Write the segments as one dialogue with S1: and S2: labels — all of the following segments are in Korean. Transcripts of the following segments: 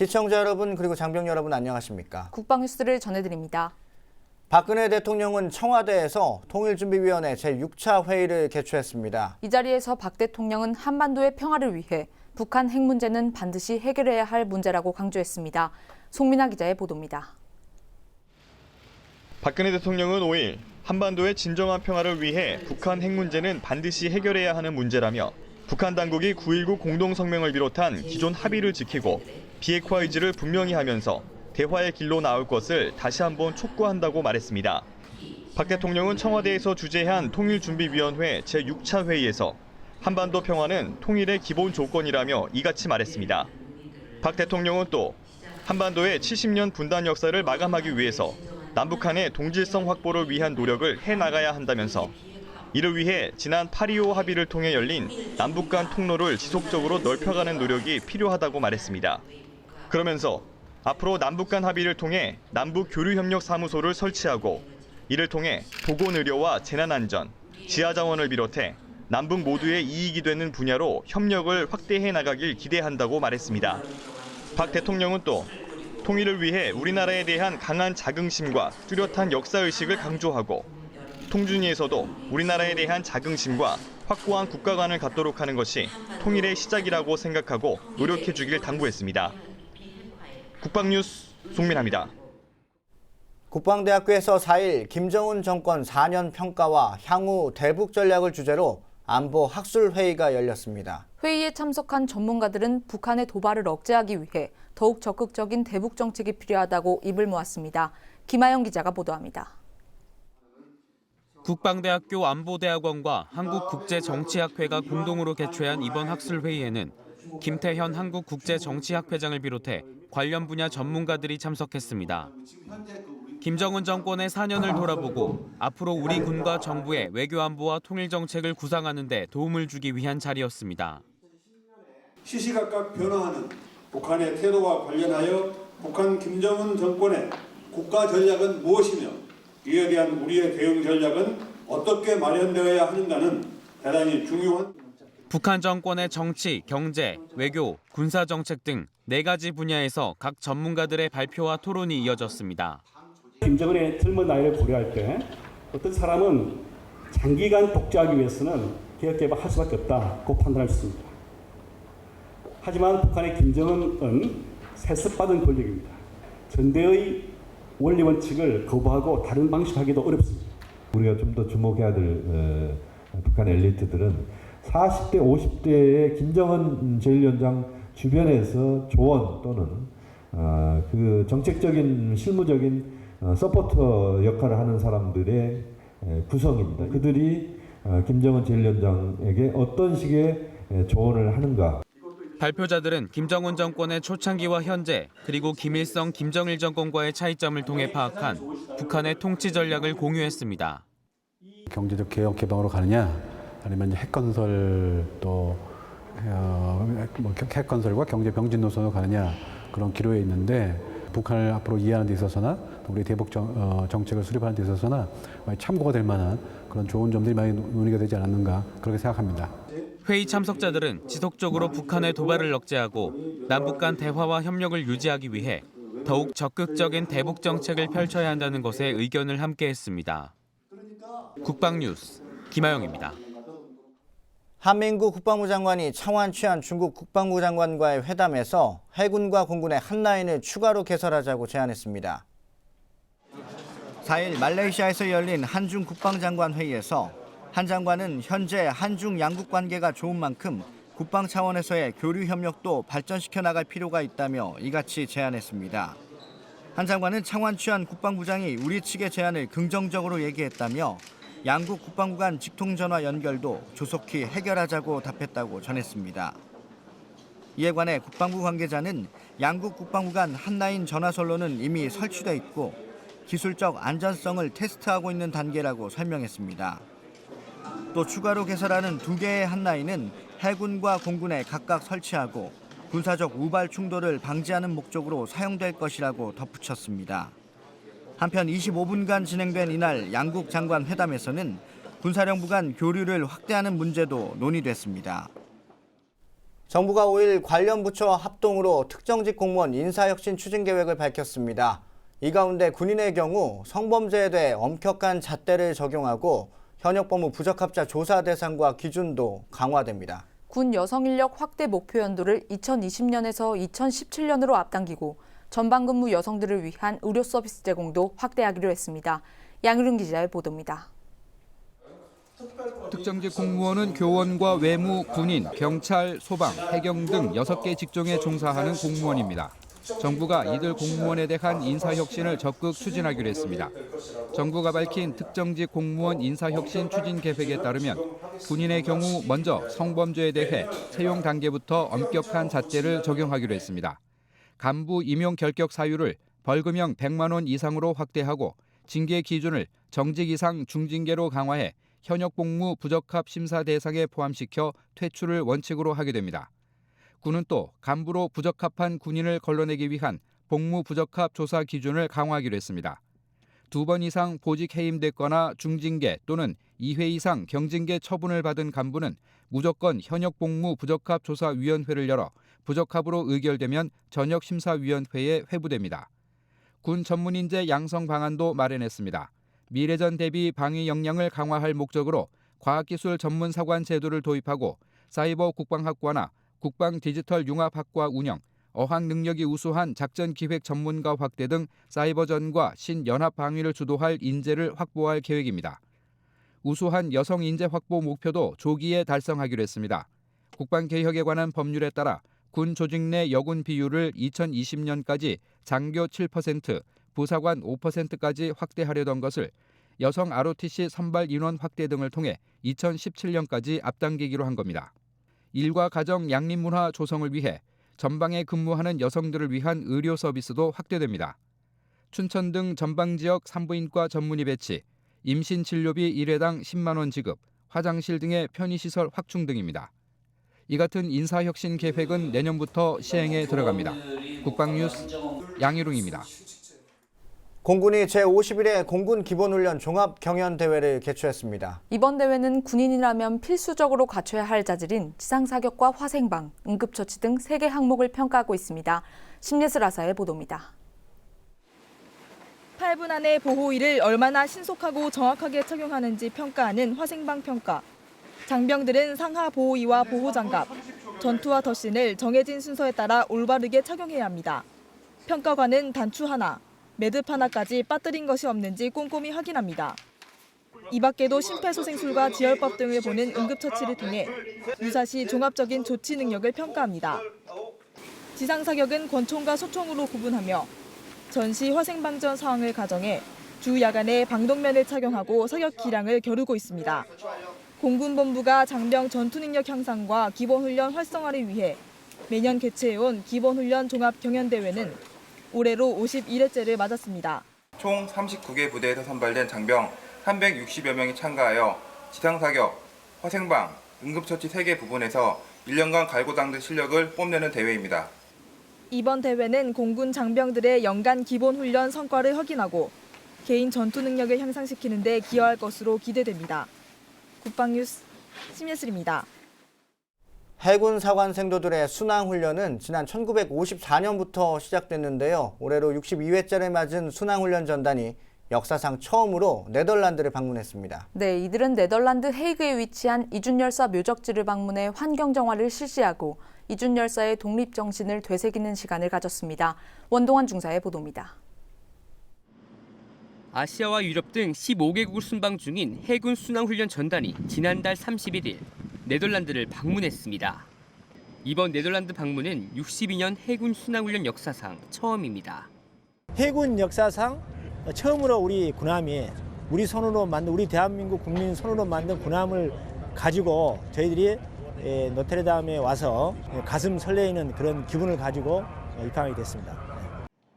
S1: 시청자 여러분 그리고 장병 여러분 안녕하십니까?
S2: 국방 뉴스를 전해드립니다.
S1: 박근혜 대통령은 청와대에서 통일준비위원회 제6차 회의를 개최했습니다.
S2: 이 자리에서 박 대통령은 한반도의 평화를 위해 북한 핵 문제는 반드시 해결해야 할 문제라고 강조했습니다. 송민아 기자의 보도입니다.
S3: 박근혜 대통령은 5일 한반도의 진정한 평화를 위해 북한 핵 문제는 반드시 해결해야 하는 문제라며 북한 당국이 9.19 공동성명을 비롯한 기존 합의를 지키고 비핵화 의지를 분명히 하면서 대화의 길로 나올 것을 다시 한번 촉구한다고 말했습니다. 박 대통령은 청와대에서 주재한 통일준비위원회 제6차 회의에서 한반도 평화는 통일의 기본 조건이라며 이같이 말했습니다. 박 대통령은 또 한반도의 70년 분단 역사를 마감하기 위해서 남북한의 동질성 확보를 위한 노력을 해나가야 한다면서 이를 위해 지난 8.25 합의를 통해 열린 남북 간 통로를 지속적으로 넓혀가는 노력이 필요하다고 말했습니다. 그러면서 앞으로 남북 간 합의를 통해 남북 교류협력사무소를 설치하고 이를 통해 보건의료와 재난안전, 지하자원을 비롯해 남북 모두의 이익이 되는 분야로 협력을 확대해 나가길 기대한다고 말했습니다. 박 대통령은 또 통일을 위해 우리나라에 대한 강한 자긍심과 뚜렷한 역사의식을 강조하고 통준위에서도 우리나라에 대한 자긍심과 확고한 국가관을 갖도록 하는 것이 통일의 시작이라고 생각하고 노력해 주길 당부했습니다. 국방뉴스 송민아입니다.
S1: 국방대학교에서 4일 김정은 정권 4년 평가와 향후 대북 전략을 주제로 안보 학술 회의가 열렸습니다.
S2: 회의에 참석한 전문가들은 북한의 도발을 억제하기 위해 더욱 적극적인 대북 정책이 필요하다고 입을 모았습니다. 김하영 기자가 보도합니다.
S4: 국방대학교 안보대학원과 한국국제정치학회가 공동으로 개최한 이번 학술회의에는 김태현 한국국제정치학회장을 비롯해 관련 분야 전문가들이 참석했습니다. 김정은 정권의 4년을 돌아보고 앞으로 우리 군과 정부의 외교안보와 통일정책을 구상하는 데 도움을 주기 위한 자리였습니다.
S5: 시시각각 변화하는 북한의 태도와 관련하여 북한 김정은 정권의 국가 전략은 무엇이며 이에 대한 우리의 대응 전략은 어떻게 마련되어야 하는가는 대단히 중요한
S4: 북한 정권의 정치, 경제, 외교, 군사정책 등 4가지 분야에서 각 전문가들의 발표와 토론이 이어졌습니다.
S6: 김정은의 젊은 나이를 고려할 때 어떤 사람은 장기간 독재하기 위해서는 개혁개방할 수밖에 없다고 판단할 수 있습니다. 하지만 북한의 김정은은 세습받은 권력입니다. 전대의 원리 원칙을 거부하고 다른 방식으로 하기도 어렵습니다.
S7: 우리가 좀 더 주목해야 될 북한 엘리트들은 40대, 50대의 김정은 제1위원장 주변에서 조언 또는 그 정책적인 실무적인 서포터 역할을 하는 사람들의 구성입니다. 그들이 김정은 제1위원장에게 어떤 식의 조언을 하는가.
S4: 발표자들은 김정은 정권의 초창기와 현재 그리고 김일성, 김정일 정권과의 차이점을 통해 파악한 북한의 통치 전략을 공유했습니다.
S8: 경제적 개혁 개방으로 가느냐 아니면 핵건설 또 핵건설과 경제 병진 노선으로 가느냐 그런 기로에 있는데 북한을 앞으로 이해하는 데 있어서나 우리 대북 정책을 수립하는 데 있어서나 많이 참고가 될 만한 그런 좋은 점들이 많이 논의가 되지 않았는가 그렇게 생각합니다.
S4: 회의 참석자들은 지속적으로 북한의 도발을 억제하고 남북 간 대화와 협력을 유지하기 위해 더욱 적극적인 대북 정책을 펼쳐야 한다는 것에 의견을 함께했습니다. 국방뉴스 김하영입니다.
S1: 한민구 국방부 장관이 창완취한 중국 국방부 장관과의 회담에서 해군과 공군의 한 라인을 추가로 개설하자고 제안했습니다. 4일 말레이시아에서 열린 한중 국방장관 회의에서 한 장관은 현재 한중 양국 관계가 좋은 만큼 국방 차원에서의 교류 협력도 발전시켜 나갈 필요가 있다며 이같이 제안했습니다. 한 장관은 창완취한 국방부장이 우리 측의 제안을 긍정적으로 얘기했다며 양국 국방부 간 직통전화 연결도 조속히 해결하자고 답했다고 전했습니다. 이에 관해 국방부 관계자는 양국 국방부 간 한라인 전화선로는 이미 설치돼 있고 기술적 안전성을 테스트하고 있는 단계라고 설명했습니다. 또 추가로 개설하는 2개의 한라인은 해군과 공군에 각각 설치하고 군사적 우발 충돌을 방지하는 목적으로 사용될 것이라고 덧붙였습니다. 한편 25분간 진행된 이날 양국 장관 회담에서는 군사령부 간 교류를 확대하는 문제도 논의됐습니다. 정부가 5일 관련 부처와 합동으로 특정직 공무원 인사혁신 추진 계획을 밝혔습니다. 이 가운데 군인의 경우 성범죄에 대해 엄격한 잣대를 적용하고 현역 법무 부적합자 조사 대상과 기준도 강화됩니다.
S2: 군 여성 인력 확대 목표 연도를 2020년에서 2017년으로 앞당기고 전방근무 여성들을 위한 의료 서비스 제공도 확대하기로 했습니다. 양유름 기자의 보도입니다.
S9: 특정직 공무원은 교원과 외무, 군인, 경찰, 소방, 해경 등 6개 직종에 종사하는 공무원입니다. 정부가 이들 공무원에 대한 인사혁신을 적극 추진하기로 했습니다. 정부가 밝힌 특정직 공무원 인사혁신 추진 계획에 따르면 군인의 경우 먼저 성범죄에 대해 채용 단계부터 엄격한 잣대를 적용하기로 했습니다. 간부 임용 결격 사유를 벌금형 100만 원 이상으로 확대하고 징계 기준을 정직 이상 중징계로 강화해 현역 복무 부적합 심사 대상에 포함시켜 퇴출을 원칙으로 하게 됩니다. 군은 또 간부로 부적합한 군인을 걸러내기 위한 복무 부적합 조사 기준을 강화하기로 했습니다. 2번 이상 보직 해임됐거나 중징계 또는 2회 이상 경징계 처분을 받은 간부는 무조건 현역 복무 부적합 조사위원회를 열어 부적합으로 의결되면 전역심사위원회에 회부됩니다. 군 전문인재 양성 방안도 마련했습니다. 미래전 대비 방위 역량을 강화할 목적으로 과학기술 전문사관 제도를 도입하고 사이버 국방학과나 국방 디지털 융합학과 운영, 어학 능력이 우수한 작전기획 전문가 확대 등 사이버전과 신연합 방위를 주도할 인재를 확보할 계획입니다. 우수한 여성 인재 확보 목표도 조기에 달성하기로 했습니다. 국방개혁에 관한 법률에 따라 군 조직 내 여군 비율을 2020년까지 장교 7%, 부사관 5%까지 확대하려던 것을 여성 ROTC 선발 인원 확대 등을 통해 2017년까지 앞당기기로 한 겁니다. 일과 가정 양립문화 조성을 위해 전방에 근무하는 여성들을 위한 의료 서비스도 확대됩니다. 춘천 등 전방 지역 산부인과 전문의 배치, 임신 진료비 1회당 10만 원 지급, 화장실 등의 편의시설 확충 등입니다. 이 같은 인사혁신 계획은 내년부터 시행에 들어갑니다. 국방뉴스 양희룡입니다.
S1: 공군이 제51회 공군 기본훈련 종합경연대회를 개최했습니다.
S2: 이번 대회는 군인이라면 필수적으로 갖춰야 할 자질인 지상사격과 화생방, 응급처치 등 3개 항목을 평가하고 있습니다. 심예슬 아사의 보도입니다.
S10: 8분 안에 보호의를 얼마나 신속하고 정확하게 착용하는지 평가하는 화생방 평가. 장병들은 상하 보호의와 보호장갑, 전투화 덧신을 정해진 순서에 따라 올바르게 착용해야 합니다. 평가관은 단추 하나, 매듭 하나까지 빠뜨린 것이 없는지 꼼꼼히 확인합니다. 이 밖에도 심폐소생술과 지혈법 등을 보는 응급처치를 통해 유사시 종합적인 조치 능력을 평가합니다. 지상사격은 권총과 소총으로 구분하며 전시 화생방전 상황을 가정해 주 야간에 방독면을 착용하고 사격 기량을 겨루고 있습니다. 공군본부가 장병 전투능력 향상과 기본훈련 활성화를 위해 매년 개최해온 기본훈련 종합경연대회는 올해로 51회째를 맞았습니다.
S11: 총 39개 부대에서 선발된 장병 360여 명이 참가하여 지상사격, 화생방, 응급처치 3개 부분에서 1년간 갈고 닦는 실력을 뽐내는 대회입니다.
S10: 이번 대회는 공군 장병들의 연간 기본훈련 성과를 확인하고 개인 전투 능력을 향상시키는 데 기여할 것으로 기대됩니다. 국방뉴스 심예슬입니다.
S1: 해군 사관생도들의 순항훈련은 지난 1954년부터 시작됐는데요. 올해로 62회째를 맞은 순항훈련 전단이 역사상 처음으로 네덜란드를 방문했습니다.
S2: 네, 이들은 네덜란드 헤이그에 위치한 이준열사 묘적지를 방문해 환경정화를 실시하고 이준열사의 독립정신을 되새기는 시간을 가졌습니다. 원동환 중사의 보도입니다.
S12: 아시아와 유럽 등 15개국을 순방 중인 해군 순항훈련 전단이 지난달 31일 네덜란드를 방문했습니다. 이번 네덜란드 방문은 62년 해군 순항훈련 역사상 처음입니다.
S13: 해군 역사상 처음으로 우리 군함이 우리 손으로 만든 우리 대한민국 국민 손으로 만든 군함을 가지고 저희들이 노트르담에 와서 가슴 설레이는 그런 기분을 가지고 입항하게 됐습니다.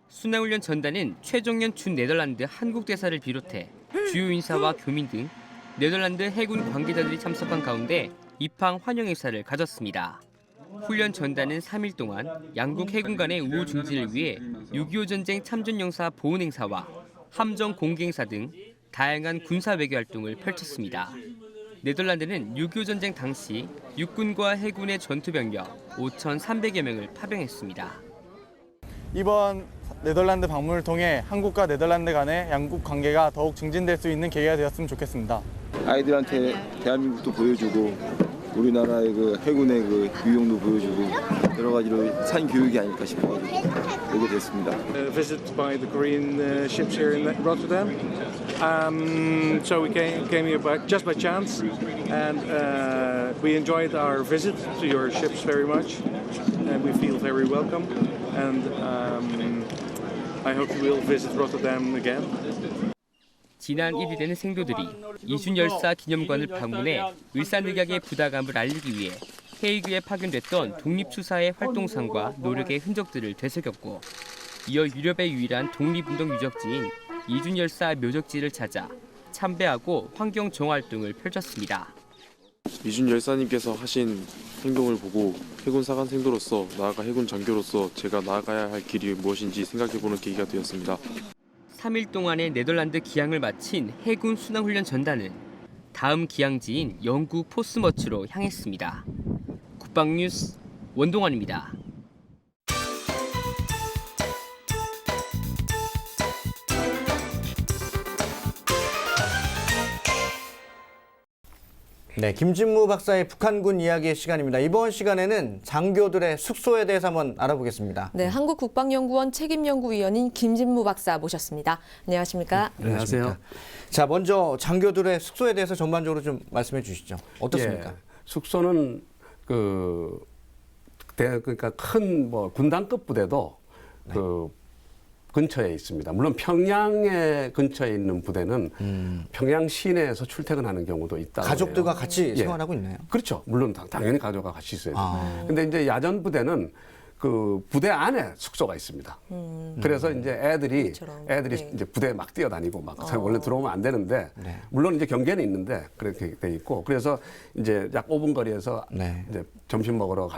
S12: 순항훈련 전단은 최종년 준 네덜란드 한국 대사를 비롯해 주요 인사와 교민 등 네덜란드 해군 관계자들이 참석한 가운데 입항 환영 행사를 가졌습니다. 훈련 전단은 3일 동안 양국 해군 간의 우호 증진을 위해 6.25 전쟁 참전용사 보훈 행사와 함정 공개 행사 등 다양한 군사 외교 활동을 펼쳤습니다. 네덜란드는 6.25 전쟁 당시 육군과 해군의 전투병력 5,300여 명을 파병했습니다.
S14: 이번 네덜란드 방문을 통해 한국과 네덜란드 간의 양국 관계가 더욱 증진될 수 있는 계기가 되었으면 좋겠습니다.
S15: 아이들한테 대한민국도 보여주고 우리나라의 그 해군의 그 유용도 보여주고 여러 가지로 산 교육이 아닐까 싶어가지고 오게 됐습니다.
S16: Visit by the Korean ships here in Rotterdam. So we came here just by chance, and we enjoyed our visit to your ships very much, and we feel very welcome. And I hope we will visit Rotterdam again.
S12: 지난 1일에는 생도들이 이순 열사 기념관을 방문해 을사늑약의 부당함을 알리기 위해 헤이그에 파견됐던 독립투사의 활동상과 노력의 흔적들을 되새겼고, 이어 유럽의 유일한 독립운동 유적지인 이순 열사 묘적지를 찾아 참배하고 환경 정화 활동을 펼쳤습니다.
S17: 이순 열사님께서 하신 행동을 보고 해군 사관 생도로서 나아가 해군 장교로서 제가 나아가야 할 길이 무엇인지 생각해보는 계기가 되었습니다.
S12: 3일 동안의 네덜란드 기항을 마친 해군 순항훈련 전단은 다음 기항지인 영국 포스머츠로 향했습니다. 국방뉴스 원동환입니다.
S1: 네, 김진무 박사의 북한군 이야기의 시간입니다. 이번 시간에는 장교들의 숙소에 대해서 한번 알아보겠습니다.
S2: 네, 한국국방연구원 책임연구위원인 김진무 박사 모셨습니다. 안녕하십니까?
S1: 안녕하세요. 자, 먼저 장교들의 숙소에 대해서 전반적으로 좀 말씀해 주시죠. 어떻습니까?
S8: 예, 숙소는 그러니까 큰 뭐 군단급 부대도
S1: 네.
S8: 근처에 있습니다. 물론 평양에 근처에 있는 부대는 평양 시내에서 출퇴근하는 경우도 있다.
S1: 가족들과 같이 생활하고 있나요?
S8: 그렇죠. 물론 당연히 가족과 같이 있어야죠. 근데 이제 야전 부대는 그 부대 안에 숙소가 있습니다. 그래서 이제 애들이
S2: 네.
S8: 이제 부대에 막 뛰어다니고 막 원래 들어오면 안 되는데 물론 이제 경계는 있는데 그렇게 돼 있고, 그래서 이제 약 5분 거리에서 이제 점심 먹으러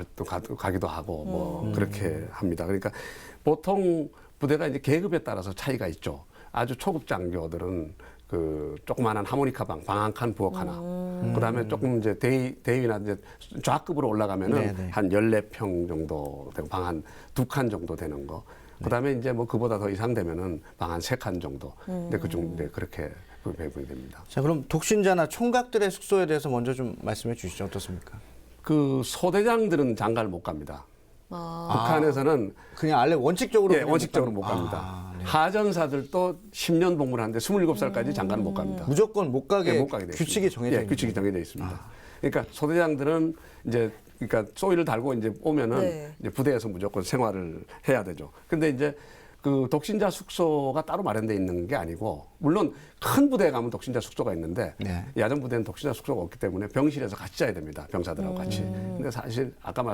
S8: 가기도 하고 뭐 그렇게 합니다. 그러니까 보통 부대가 이제 계급에 따라서 차이가 있죠. 아주 초급 장교들은 그 조그마한 하모니카방, 방 한 칸, 부엌 하나. 그다음에 조금 이제 대위나 이제 좌급으로 올라가면은 한 14평 정도 되고 방 한 2칸 정도 되는 거. 그다음에 이제 뭐 그보다 더 이상 되면은 방 한 3칸 정도. 근데 그중 그렇게 배분이 됩니다.
S1: 자, 그럼 독신자나 총각들의 숙소에 대해서 먼저 좀 말씀해 주시죠. 어떻습니까?
S8: 그 소대장들은 장가를 못 갑니다. 북한에서는
S1: 그냥 원래 원칙적으로
S8: 원칙적으로 못 갑니다. 하전사들도 10년 복무를 하는데 27살까지 장가는 못 갑니다.
S1: 무조건 못 가게,
S8: 못 가게
S1: 규칙이 정해져 있습니다.
S8: 규칙이 정해져 있습니다. 그러니까 소대장들은 이제 그러니까 소위를 달고 이제 오면은 이제 부대에서 무조건 생활을 해야 되죠. 근데 이제 그 독신자 숙소가 따로 마련돼 있는 게 아니고, 물론 큰 부대에 가면 독신자 숙소가 있는데 야전 부대는 독신자 숙소가 없기 때문에 병실에서 같이 자야 됩니다. 병사들하고 같이. 근데 사실 아까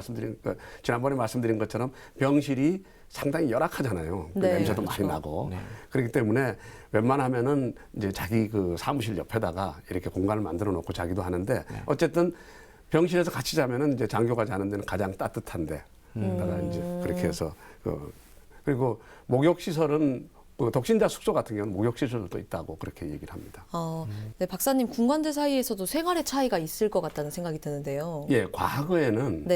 S8: 지난번에 말씀드린 것처럼 병실이 상당히 열악하잖아요. 냄새도 많이 나고. 그렇기 때문에 웬만하면은 이제 자기 그 사무실 옆에다가 이렇게 공간을 만들어 놓고 자기도 하는데, 어쨌든 병실에서 같이 자면은 이제 장교가 자는 데는 가장 따뜻한데, 다가 이제 그렇게 해서 그리고 목욕시설은 독신자 숙소 같은 경우는 목욕시설도 있다고 그렇게 얘기를 합니다.
S2: 네, 박사님, 군관들 사이에서도 생활의 차이가 있을 것 같다는 생각이 드는데요.
S8: 예, 과거에는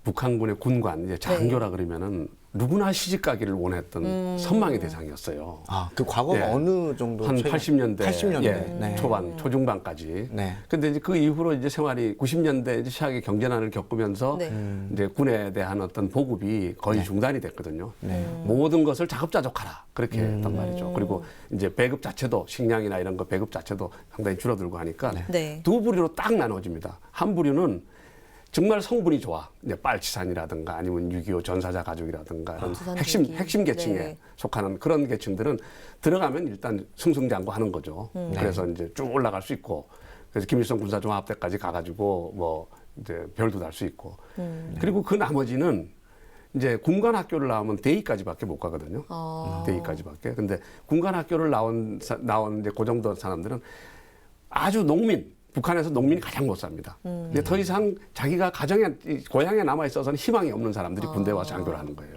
S8: 북한군의 군관, 이제 장교라 그러면은 누구나 시집 가기를 원했던 선망의 대상이었어요.
S1: 그 과거가 어느 정도?
S8: 한 80년대,
S1: 예,
S8: 초반, 초중반까지. 근데 이제 그 이후로 이제 생활이 90년대 이제 시작의 경제난을 겪으면서 이제 군에 대한 어떤 보급이 거의 중단이 됐거든요. 모든 것을 자급자족하라, 그렇게 했단 말이죠. 그리고 이제 배급 자체도, 식량이나 이런 거 배급 자체도 상당히 줄어들고 하니까 두 부류로 딱 나눠집니다. 한 부류는 정말 성분이 좋아. 이제 빨치산이라든가 아니면 6.25 전사자 가족이라든가 이런 핵심 계층에 속하는 그런 계층들은 들어가면 일단 승승장구하는 거죠. 그래서 이제 쭉 올라갈 수 있고, 그래서 김일성 군사종합대까지 가가지고 뭐 이제 별도 달 수 있고. 그리고 그 나머지는 이제 군관학교를 나오면 대위까지밖에 못 가거든요. 대위까지밖에. 근데 군관학교를 나온 이제 그 정도 사람들은 아주 북한에서 농민이 가장 못 삽니다. 근데 더 이상 자기가 고향에 남아 있어서는 희망이 없는 사람들이 군대에 와서 장교를 하는 거예요.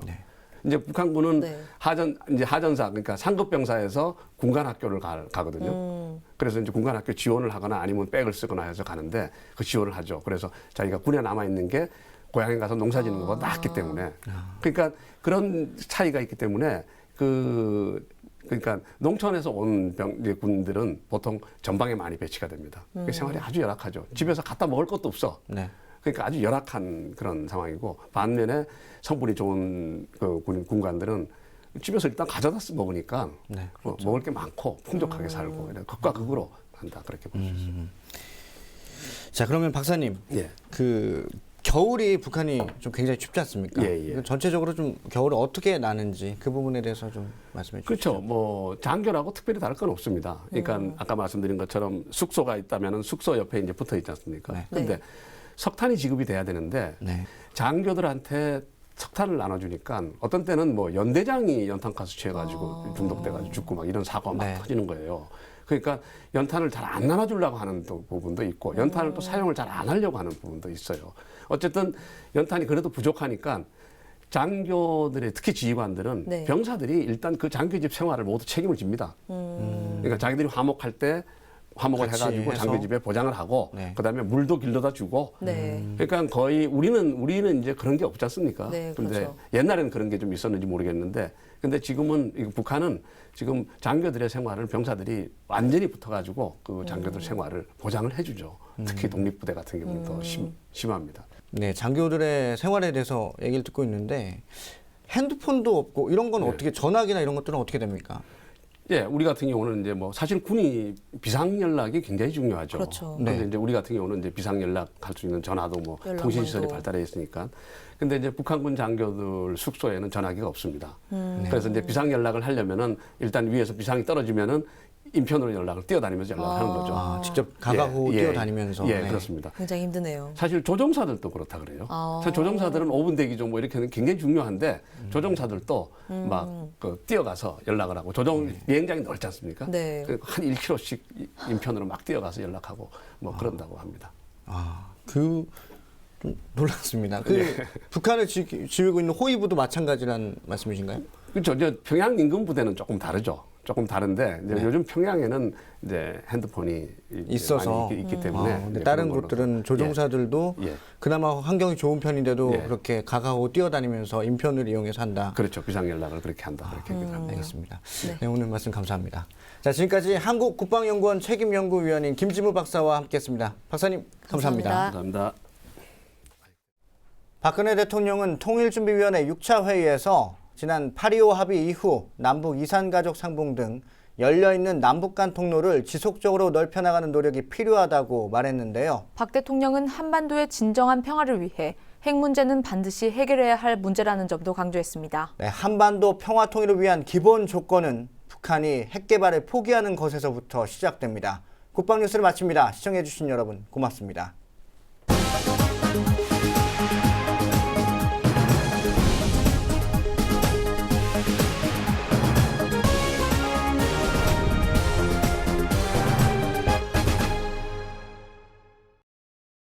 S8: 이제 북한군은 하전사, 그러니까 상급 병사에서 군관 학교를 가거든요.
S18: 그래서 이제 군관학교 지원을 하거나 아니면 백을 쓰거나 해서 가는데 그 지원을 하죠. 그래서 자기가 군에 남아 있는 게 고향에 가서 농사 짓는 것보다 낫기 때문에 그러니까 그런 차이가 있기 때문에 그러니까 농촌에서 온 군들은 보통 전방에 많이 배치가 됩니다. 생활이 아주 열악하죠. 집에서 갖다 먹을 것도 없어.
S1: 네.
S18: 그러니까 아주 열악한 그런 상황이고 반면에 성분이 좋은 그 군관들은 집에서 일단 가져다 먹으니까
S1: 네, 그렇죠.
S18: 먹을 게 많고 풍족하게 살고 극과 극으로 한다 그렇게 볼 수 있습니다.
S1: 자, 그러면 박사님,
S18: 예.
S1: 그 겨울이 북한이 좀 굉장히 춥지 않습니까?
S18: 예.
S1: 전체적으로 좀 겨울을 어떻게 나는지 그 부분에 대해서 좀 말씀해 주시죠.
S18: 그렇죠. 뭐 장교라고 특별히 다를 건 없습니다. 그러니까 아까 말씀드린 것처럼 숙소가 있다면은 숙소 옆에 이제 붙어 있지 않습니까?
S1: 네.
S18: 근데 석탄이 지급이 돼야 되는데
S1: 네.
S18: 장교들한테 석탄을 나눠주니까 어떤 때는 뭐 연대장이 연탄가스 취해가지고 중독돼가지고 죽고 막 이런 사고가 막
S1: 네.
S18: 터지는 거예요. 그러니까 연탄을 잘 안 나눠주려고 하는 또 부분도 있고 연탄을 또 사용을 잘 안 하려고 하는 부분도 있어요. 어쨌든 연탄이 그래도 부족하니까 장교들의 특히 지휘관들은
S2: 네.
S18: 병사들이 일단 그 장교집 생활을 모두 책임을 집니다. 그러니까 자기들이 화목할 때 화목을
S1: 같이
S18: 해가지고
S1: 해서.
S18: 장교집에 보장을 하고
S1: 네.
S18: 그다음에 물도 길러다 주고
S2: 네.
S18: 그러니까 거의 우리는 이제 그런 게 없지 않습니까?
S2: 네,
S18: 근데
S2: 그렇죠.
S18: 옛날에는 그런 게 좀 있었는지 모르겠는데 근데 지금은 북한은 지금 장교들의 생활을 병사들이 완전히 붙어가지고 그 장교들 생활을 보장을 해주죠. 특히 독립부대 같은 경우는 더 심합니다.
S1: 네, 장교들의 생활에 대해서 얘기를 듣고 있는데 핸드폰도 없고 이런 건 어떻게 전화기나 이런 것들은 어떻게 됩니까?
S18: 예, 우리 같은 경우는 이제 뭐 사실 군이 비상 연락이 굉장히 중요하죠.
S2: 그렇죠.
S18: 근데
S1: 네.
S18: 이제 우리 같은 경우는 이제 비상 연락할 수 있는 전화도 뭐
S2: 연락망도.
S18: 통신 시설이 발달해 있으니까. 근데 이제 북한군 장교들 숙소에는 전화기가 없습니다. 그래서 이제 비상 연락을 하려면은 일단 위에서 비상이 떨어지면은 인편으로 연락을 뛰어다니면서 연락하는 거죠.
S1: 아, 직접 가가고 뛰어다니면서.
S18: 예,
S1: 네.
S18: 그렇습니다.
S2: 굉장히 힘드네요.
S18: 사실 조종사들도 그렇다 그래요. 사실 조종사들은 5분 대기조 뭐 이렇게 하는 게 굉장히 중요한데 조종사들도 막 그 뛰어가서 연락을 하고 비행장이 넓지 않습니까?
S2: 네.
S18: 한 1km씩 인편으로 막 뛰어가서 연락하고 뭐 그런다고 합니다.
S1: 좀 놀랐습니다. 북한을 지휘고 있는 호위부도 마찬가지란 말씀이신가요?
S18: 그렇죠. 이제 평양 인근 부대는 조금 다르죠. 조금 다른데 이제
S1: 네.
S18: 요즘 평양에는 이제 핸드폰이 이제
S1: 있어서
S18: 많이 있기 때문에
S1: 근데
S18: 이제
S1: 다른
S18: 그런 걸로.
S1: 곳들은 조종사들도
S18: 예.
S1: 그나마 환경이 좋은 편인데도
S18: 예.
S1: 그렇게 가가고 뛰어다니면서 인편을 이용해서 한다.
S18: 그렇죠. 비상 연락을 그렇게 한다. 그렇게 얘기를 합니다.
S1: 알겠습니다. 네, 오늘 말씀 감사합니다. 자, 지금까지 한국국방연구원 책임연구위원인 김진무 박사와 함께했습니다. 박사님 감사합니다.
S18: 감사합니다.
S1: 박근혜 대통령은 통일준비위원회 6차 회의에서 지난 8.25 합의 이후 남북 이산가족 상봉 등 열려있는 남북 간 통로를 지속적으로 넓혀나가는 노력이 필요하다고 말했는데요.
S2: 박 대통령은 한반도의 진정한 평화를 위해 핵 문제는 반드시 해결해야 할 문제라는 점도 강조했습니다.
S1: 네, 한반도 평화 통일을 위한 기본 조건은 북한이 핵 개발을 포기하는 것에서부터 시작됩니다. 국방뉴스를 마칩니다. 시청해주신 여러분 고맙습니다.